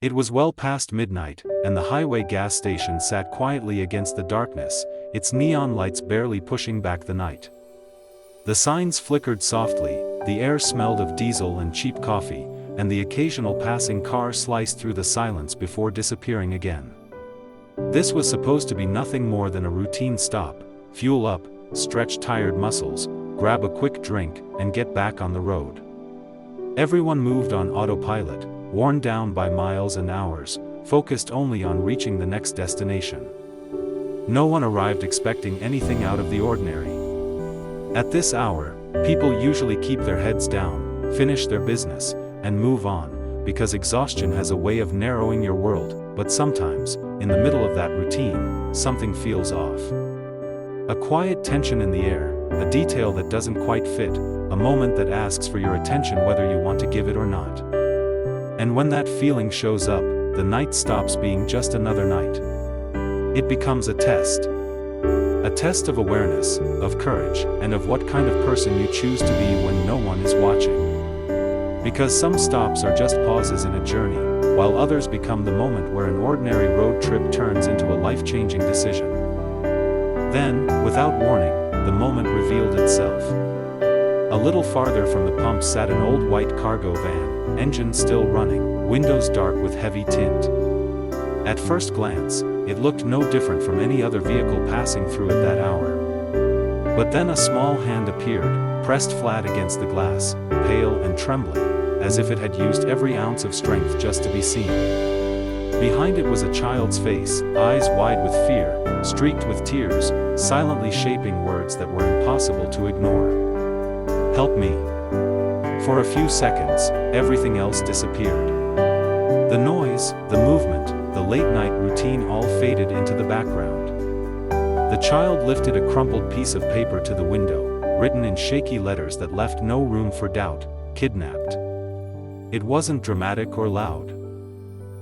It was well past midnight, and the highway gas station sat quietly against the darkness, its neon lights barely pushing back the night. The signs flickered softly, the air smelled of diesel and cheap coffee, and the occasional passing car sliced through the silence before disappearing again. This was supposed to be nothing more than a routine stop: fuel up, stretch tired muscles, grab a quick drink, and get back on the road. Everyone moved on autopilot, worn down by miles and hours, focused only on reaching the next destination. No one arrived expecting anything out of the ordinary. At this hour, people usually keep their heads down, finish their business, and move on, because exhaustion has a way of narrowing your world. But sometimes, in the middle of that routine, something feels off. A quiet tension in the air, a detail that doesn't quite fit, a moment that asks for your attention whether you want to give it or not. And when that feeling shows up, the night stops being just another night. It becomes a test. A test of awareness, of courage, and of what kind of person you choose to be when no one is watching. Because some stops are just pauses in a journey, while others become the moment where an ordinary road trip turns into a life-changing decision. Then, without warning, the moment revealed itself. A little farther from the pump sat an old white cargo van, engine still running, windows dark with heavy tint. At first glance, it looked no different from any other vehicle passing through at that hour. But then a small hand appeared, pressed flat against the glass, pale and trembling, as if it had used every ounce of strength just to be seen. Behind it was a child's face, eyes wide with fear, streaked with tears, silently shaping words that were impossible to ignore. "Help me." For a few seconds, everything else disappeared. The noise, the movement, the late-night routine all faded into the background. The child lifted a crumpled piece of paper to the window, written in shaky letters that left no room for doubt: "Kidnapped." It wasn't dramatic or loud.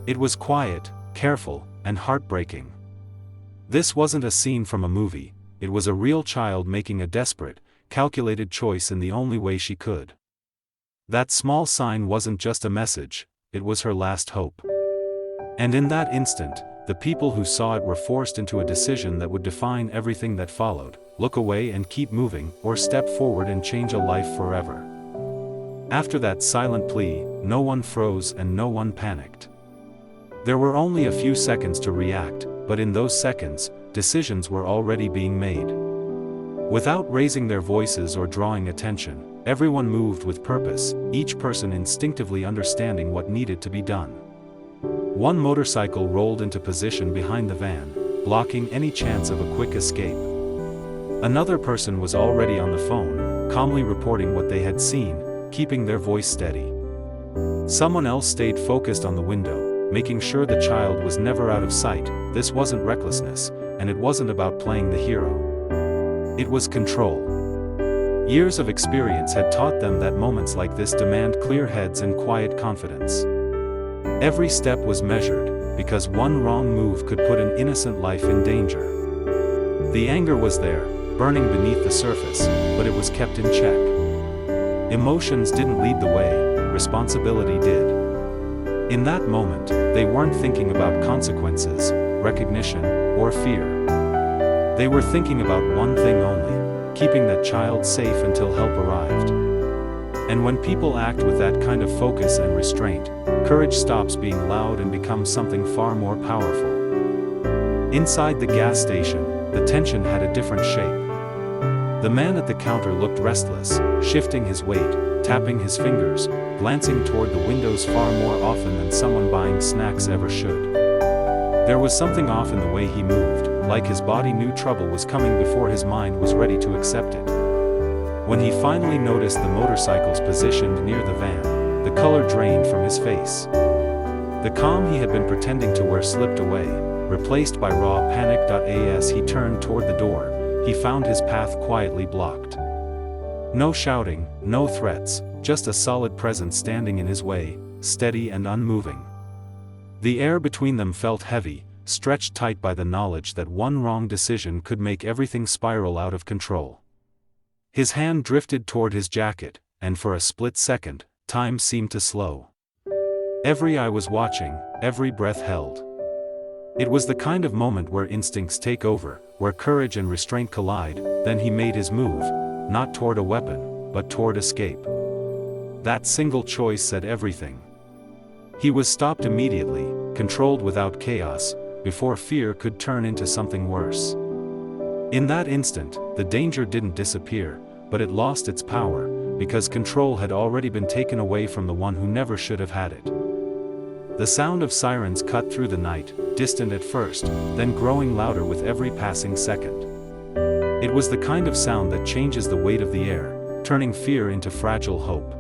It was quiet, careful, and heartbreaking. This wasn't a scene from a movie, it was a real child making a desperate, calculated choice in the only way she could. That small sign wasn't just a message, it was her last hope. And in that instant, the people who saw it were forced into a decision that would define everything that followed: look away and keep moving, or step forward and change a life forever. After that silent plea, no one froze and no one panicked. There were only a few seconds to react, but in those seconds, decisions were already being made. Without raising their voices or drawing attention, everyone moved with purpose, each person instinctively understanding what needed to be done. One motorcycle rolled into position behind the van, blocking any chance of a quick escape. Another person was already on the phone, calmly reporting what they had seen, keeping their voice steady. Someone else stayed focused on the window, making sure the child was never out of sight. This wasn't recklessness, and it wasn't about playing the hero. It was control. Years of experience had taught them that moments like this demand clear heads and quiet confidence. Every step was measured, because one wrong move could put an innocent life in danger. The anger was there, burning beneath the surface, but it was kept in check. Emotions didn't lead the way, responsibility did. In that moment, they weren't thinking about consequences, recognition, or fear. They were thinking about one thing only: keeping that child safe until help arrived. And when people act with that kind of focus and restraint, courage stops being loud and becomes something far more powerful. Inside the gas station, the tension had a different shape. The man at the counter looked restless, shifting his weight, tapping his fingers, glancing toward the windows far more often than someone buying snacks ever should. There was something off in the way he moved, like his body knew trouble was coming before his mind was ready to accept it. When he finally noticed the motorcycles positioned near the van, the color drained from his face. The calm he had been pretending to wear slipped away, replaced by raw panic. As he turned toward the door, he found his path quietly blocked. No shouting, no threats, just a solid presence standing in his way, steady and unmoving. The air between them felt heavy, stretched tight by the knowledge that one wrong decision could make everything spiral out of control. His hand drifted toward his jacket, and for a split second, time seemed to slow. Every eye was watching, every breath held. It was the kind of moment where instincts take over, where courage and restraint collide. Then he made his move, not toward a weapon, but toward escape. That single choice said everything. He was stopped immediately, controlled without chaos, before fear could turn into something worse. In that instant, the danger didn't disappear, but it lost its power, because control had already been taken away from the one who never should have had it. The sound of sirens cut through the night, distant at first, then growing louder with every passing second. It was the kind of sound that changes the weight of the air, turning fear into fragile hope.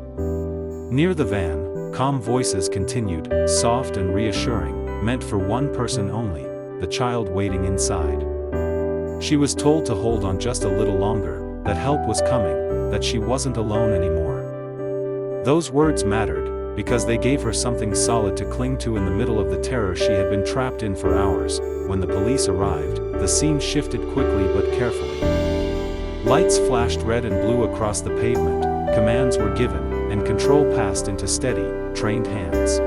Near the van, calm voices continued, soft and reassuring, meant for one person only, the child waiting inside. She was told to hold on just a little longer, that help was coming, that she wasn't alone anymore. Those words mattered, because they gave her something solid to cling to in the middle of the terror she had been trapped in for hours. When the police arrived, the scene shifted quickly but carefully. Lights flashed red and blue across the pavement, commands were given, and control passed into steady, trained hands.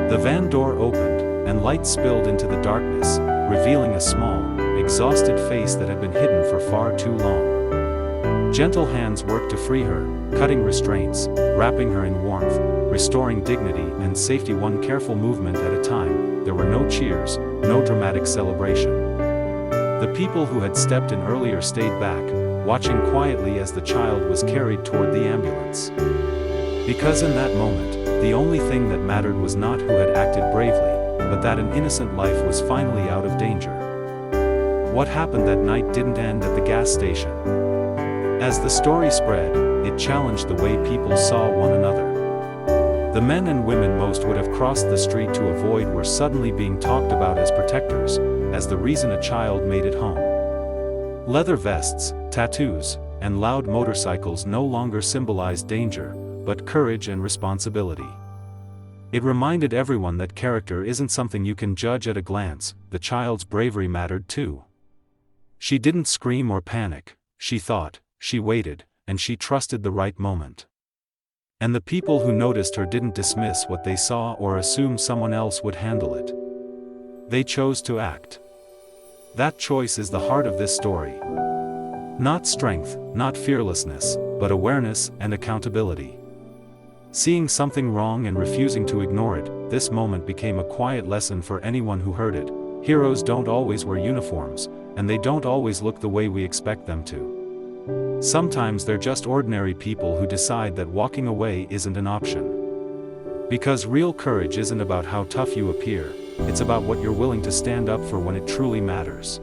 The van door opened, and light spilled into the darkness, revealing a small, exhausted face that had been hidden for far too long. Gentle hands worked to free her, cutting restraints, wrapping her in warmth, restoring dignity and safety one careful movement at a time. There were no cheers, no dramatic celebration. The people who had stepped in earlier stayed back, watching quietly as the child was carried toward the ambulance. Because in that moment, the only thing that mattered was not who had acted bravely, but that an innocent life was finally out of danger. What happened that night didn't end at the gas station. As the story spread, it challenged the way people saw one another. The men and women most would have crossed the street to avoid were suddenly being talked about as protectors, as the reason a child made it home. Leather vests, tattoos, and loud motorcycles no longer symbolized danger, but courage and responsibility. It reminded everyone that character isn't something you can judge at a glance. The child's bravery mattered too. She didn't scream or panic, she thought, she waited, and she trusted the right moment. And the people who noticed her didn't dismiss what they saw or assume someone else would handle it. They chose to act. That choice is the heart of this story. Not strength, not fearlessness, but awareness and accountability. Seeing something wrong and refusing to ignore it, this moment became a quiet lesson for anyone who heard it. Heroes don't always wear uniforms, and they don't always look the way we expect them to. Sometimes they're just ordinary people who decide that walking away isn't an option. Because real courage isn't about how tough you appear, it's about what you're willing to stand up for when it truly matters.